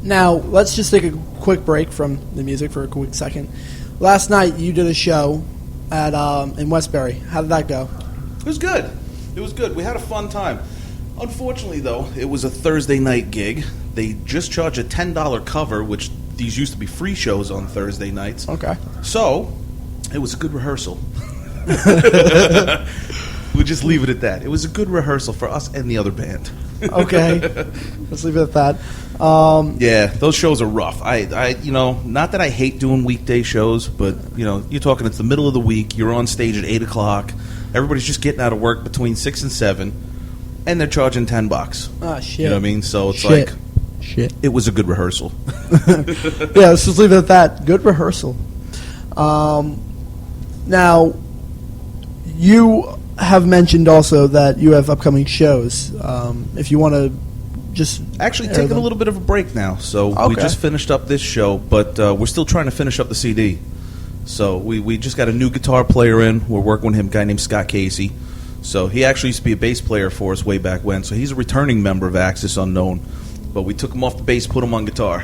Now, let's just take a quick break from the music for a quick second. Last night, you did a show at in Westbury. How did that go? It was good. It was good. We had a fun time. Unfortunately, though, it was a Thursday night gig. They just charge a $10 cover, which these used to be free shows on Thursday nights. Okay. So, it was a good rehearsal. We'll just leave it at that. It was a good rehearsal for us and the other band. Okay. Let's leave it at that. Yeah, those shows are rough. I not that I hate doing weekday shows, but, you're talking it's the middle of the week. You're on stage at 8 o'clock. Everybody's just getting out of work between 6 and 7, and they're charging $10. Ah, shit. You know what I mean? So it's Shit. It was a good rehearsal. Yeah, let's just leave it at that. Good rehearsal. Now, you have mentioned also that you have upcoming shows. If you want to just actually taking a little bit of a break now. So we just finished up this show, but we're still trying to finish up the CD. So we just got a new guitar player in. We're working with him, a guy named Scott Casey. So he actually used to be a bass player for us way back when. So he's a returning member of Axis Unknown. But we took him off the bass, put him on guitar.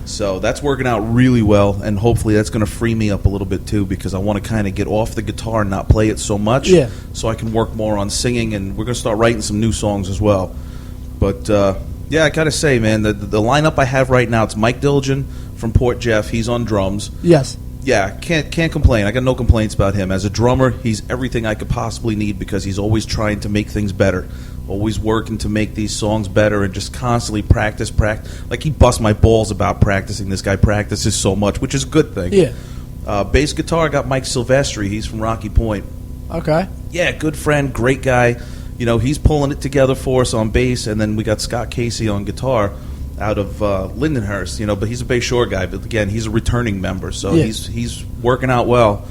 So that's working out really well, and hopefully that's going to free me up a little bit too, because I want to kind of get off the guitar and not play it so much, so I can work more on singing, and we're going to start writing some new songs as well. But yeah, I gotta say, man, the lineup I have right now, it's Mike Dilgen from Port Jeff. He's on drums. Yes. Yeah, can't complain. I got no complaints about him. As a drummer, he's everything I could possibly need, because he's always trying to make things better. Always working to make these songs better and just constantly practice. Like, he busts my balls about practicing. This guy practices so much, which is a good thing. Yeah. Bass guitar, I got Mike Silvestri. He's from Rocky Point. Okay. Yeah, good friend, great guy. He's pulling it together for us on bass, and then we got Scott Casey on guitar out of Lindenhurst. But he's a Bay Shore guy. But again, he's a returning member, so he's working out well.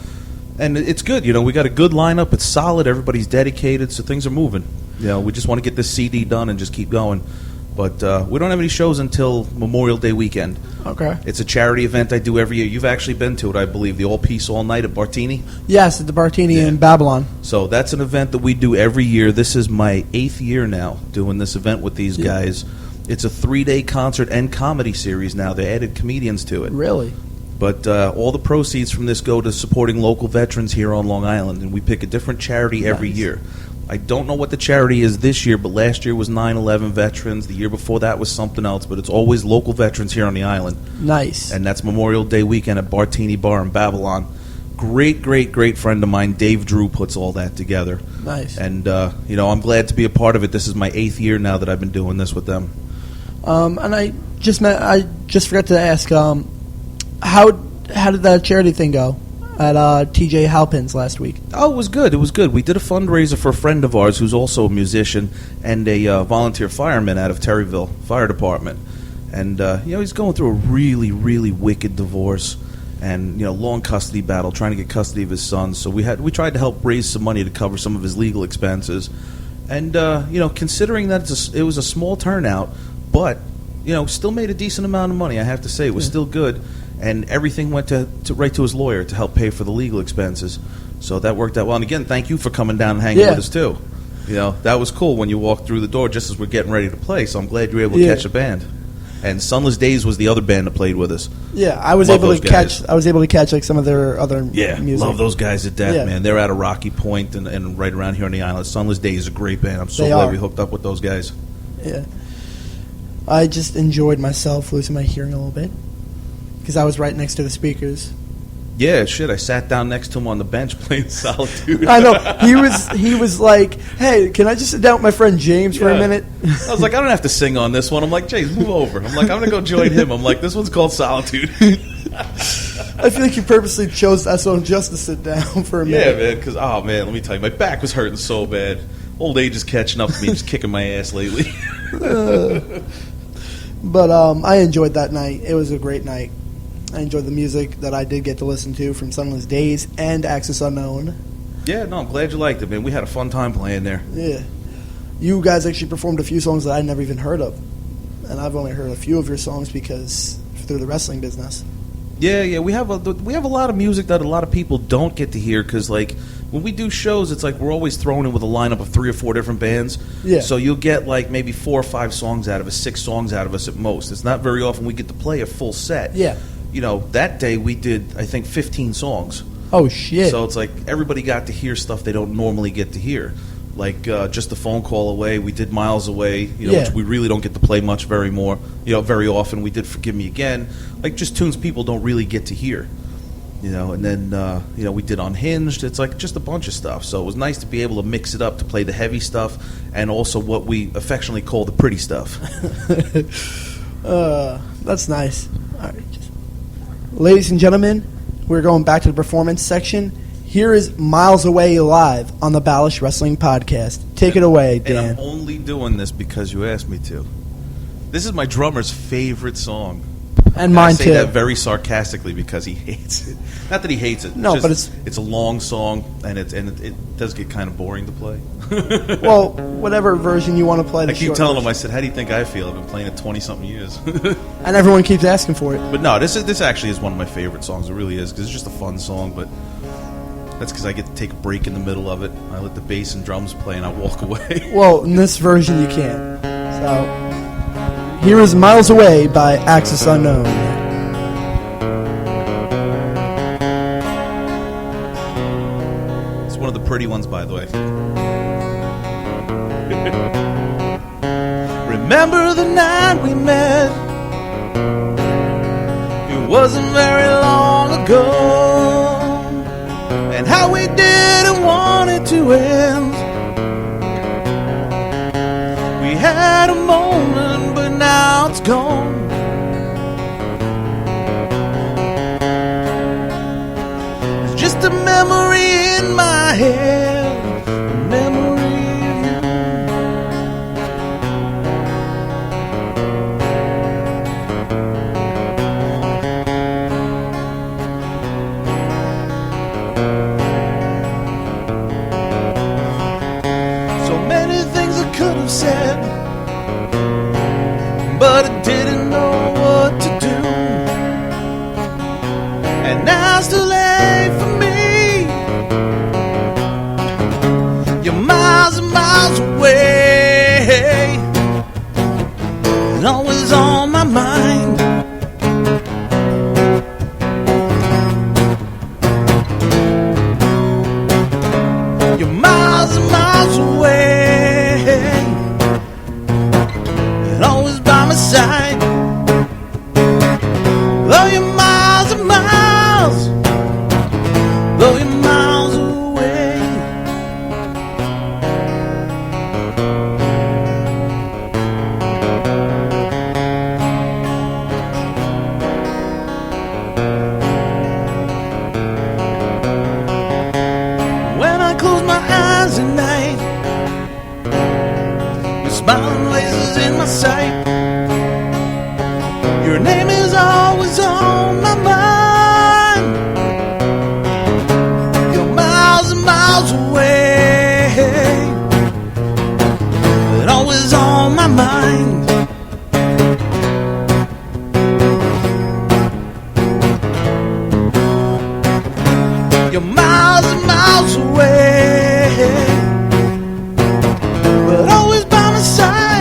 And it's good. We got a good lineup. It's solid. Everybody's dedicated, so things are moving. We just want to get this CD done and just keep going. But we don't have any shows until Memorial Day weekend. Okay. It's a charity event I do every year. You've actually been to it, I believe, the All Peace All Night at Bartini? Yes, at the Bartini in Babylon. So that's an event that we do every year. This is my 8th year now doing this event with these guys. It's a 3-day concert and comedy series now. They added comedians to it. Really? But all the proceeds from this go to supporting local veterans here on Long Island, and we pick a different charity every year. I don't know what the charity is this year, but last year was 9/11 veterans. The year before that was something else, but it's always local veterans here on the island. Nice. And that's Memorial Day weekend at Bartini Bar in Babylon. Great friend of mine, Dave Drew, puts all that together. Nice. And, I'm glad to be a part of it. This is my 8th year now that I've been doing this with them. And I just forgot to ask, how did that charity thing go at TJ Halpin's last week? Oh, it was good. We did a fundraiser for a friend of ours who's also a musician and a volunteer fireman out of Terryville Fire Department. And, he's going through a really, really wicked divorce and, long custody battle, trying to get custody of his son. So we tried to help raise some money to cover some of his legal expenses. And, considering that it was a small turnout, but, still made a decent amount of money, I have to say. It was still good. And everything went right to his lawyer to help pay for the legal expenses. So that worked out well. And again, thank you for coming down and hanging with us, too. That was cool when you walked through the door just as we're getting ready to play. So I'm glad you were able to catch a band. And Sunless Days was the other band that played with us. Yeah, I was able to catch like some of their other music. Love those guys to death, man. They're out of Rocky Point and right around here on the island. Sunless Days is a great band. I'm so glad we hooked up with those guys. Yeah. I just enjoyed myself losing my hearing a little bit because I was right next to the speakers. Yeah, shit. I sat down next to him on the bench playing Solitude. I know. He was like, "Hey, can I just sit down with my friend James for a minute?" I was like, "I don't have to sing on this one." I'm like, "James, move over." I'm like, "I'm going to go join him." I'm like, "This one's called Solitude." I feel like you purposely chose that song just to sit down for a minute. Yeah, man, because, let me tell you, my back was hurting so bad. Old age is catching up to me, just kicking my ass lately. But I enjoyed that night. It was a great night. I enjoyed the music that I did get to listen to from Sunless Days and Axis Unknown. Yeah, no, I'm glad you liked it, man. We had a fun time playing there. Yeah. You guys actually performed a few songs that I never even heard of. And I've only heard a few of your songs because through the wrestling business. Yeah. We have a lot of music that a lot of people don't get to hear because, like, when we do shows, it's like we're always thrown in with a lineup of 3 or 4 different bands. Yeah. So you'll get like maybe 4 or 5 songs out of us, 6 songs out of us at most. It's not very often we get to play a full set. Yeah. You know, that day we did, I think, 15 songs. Oh, shit. So it's like everybody got to hear stuff they don't normally get to hear. Like just a phone call away, we did Miles Away, which we really don't get to play much very very often. We did Forgive Me Again, like just tunes people don't really get to hear. And then we did Unhinged. It's like just a bunch of stuff. So it was nice to be able to mix it up to play the heavy stuff and also what we affectionately call the pretty stuff. That's nice. All right. Ladies and gentlemen, we're going back to the performance section. Here is Miles Away live on the Ballish Wrestling Podcast. Take it away, Dan. And I'm only doing this because you asked me to. This is my drummer's favorite song. And mine, I say too. that very sarcastically because he hates it. Not that he hates it. No, just, but it's a long song, and it does get kind of boring to play. Well, whatever version you want to play. I keep telling him, I said, how do you think I feel? I've been playing it 20-something years. And everyone keeps asking for it. But no, this actually is one of my favorite songs. It really is, because it's just a fun song, but that's because I get to take a break in the middle of it. I let the bass and drums play, and I walk away. Well, in this version you can't. So, here is Miles Away by Axis Unknown. It's one of the pretty ones, by the way. Remember the night we met? It wasn't very long ago. And how we didn't want it to end. We had a moment, but now it's gone. It's just a memory in my head, a memory of said, but I didn't know what to do. And now it's too late for me. You're miles and miles away, and always on my mind. You're miles and miles away, side. Though you're miles and miles, though you're miles away. When I close my eyes at night, your smiling lasers in my sight. Your name is always on my mind. You're miles and miles away, but always on my mind. You're miles and miles away, but always by my side.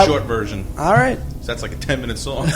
Short version. All right. So that's like a 10-minute song.